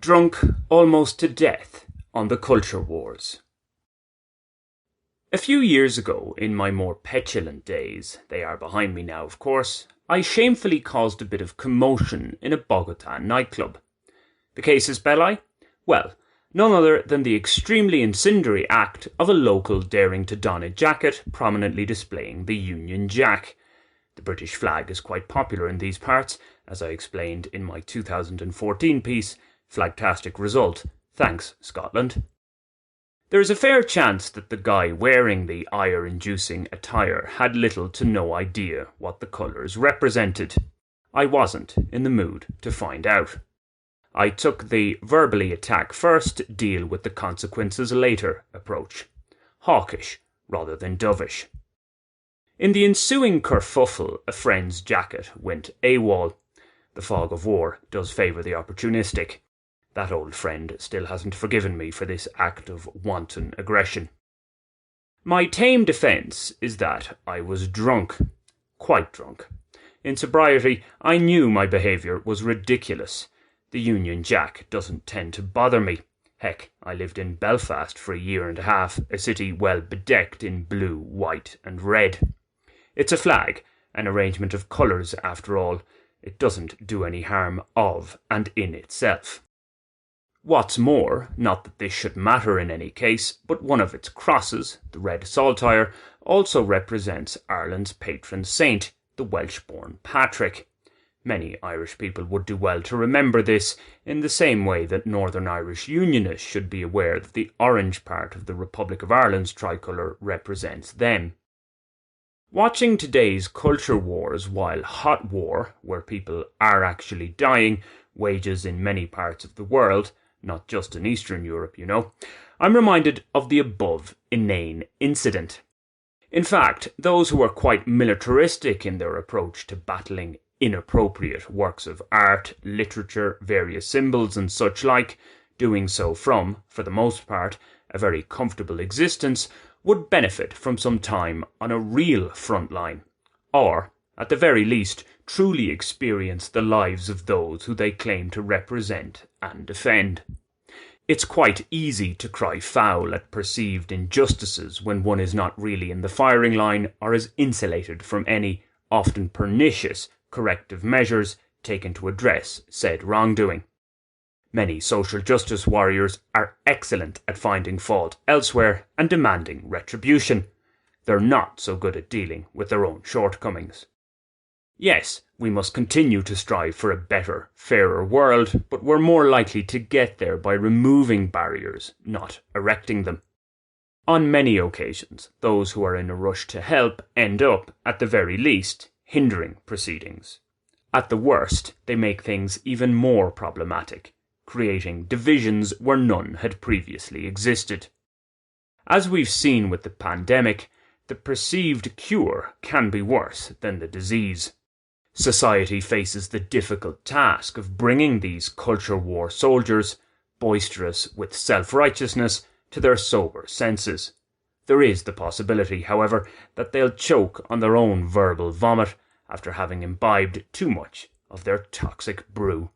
Drunk almost to death on the culture wars. A few years ago, in my more petulant days, they are behind me now of course, I shamefully caused a bit of commotion in a Bogota nightclub. The casus belli? Well, none other than the extremely incendiary act of a local daring to don a jacket prominently displaying the Union Jack. The British flag is quite popular in these parts, as I explained in my 2014 piece, Flagtastic Result. Thanks, Scotland. There is a fair chance that the guy wearing the ire-inducing attire had little to no idea what the colours represented. I wasn't in the mood to find out. I took the verbally attack first, deal with the consequences later approach. Hawkish rather than dovish. In the ensuing kerfuffle, a friend's jacket went AWOL. The fog of war does favour the opportunistic. That old friend still hasn't forgiven me for this act of wanton aggression. My tame defence is that I was drunk. Quite drunk. In sobriety, I knew my behaviour was ridiculous. The Union Jack doesn't tend to bother me. Heck, I lived in Belfast for a year and a half, a city well bedecked in blue, white and red. It's a flag, an arrangement of colours after all. It doesn't do any harm of and in itself. What's more, not that this should matter in any case, but one of its crosses, the red saltire, also represents Ireland's patron saint, the Welsh-born Patrick. Many Irish people would do well to remember this, in the same way that Northern Irish Unionists should be aware that the orange part of the Republic of Ireland's tricolour represents them. Watching today's culture wars while hot war, where people are actually dying, wages in many parts of the world, not just in Eastern Europe, you know, I'm reminded of the above inane incident. In fact, those who are quite militaristic in their approach to battling inappropriate works of art, literature, various symbols and such like, doing so from, for the most part, a very comfortable existence, would benefit from some time on a real front line, or, at the very least, truly experience the lives of those who they claim to represent and defend. It's quite easy to cry foul at perceived injustices when one is not really in the firing line or is insulated from any, often pernicious, corrective measures taken to address said wrongdoing. Many social justice warriors are excellent at finding fault elsewhere and demanding retribution. They're not so good at dealing with their own shortcomings. Yes, we must continue to strive for a better, fairer world, but we're more likely to get there by removing barriers, not erecting them. On many occasions, those who are in a rush to help end up, at the very least, hindering proceedings. At the worst, they make things even more problematic, creating divisions where none had previously existed. As we've seen with the pandemic, the perceived cure can be worse than the disease. Society faces the difficult task of bringing these culture war soldiers, boisterous with self-righteousness, to their sober senses. There is the possibility, however, that they'll choke on their own verbal vomit after having imbibed too much of their toxic brew.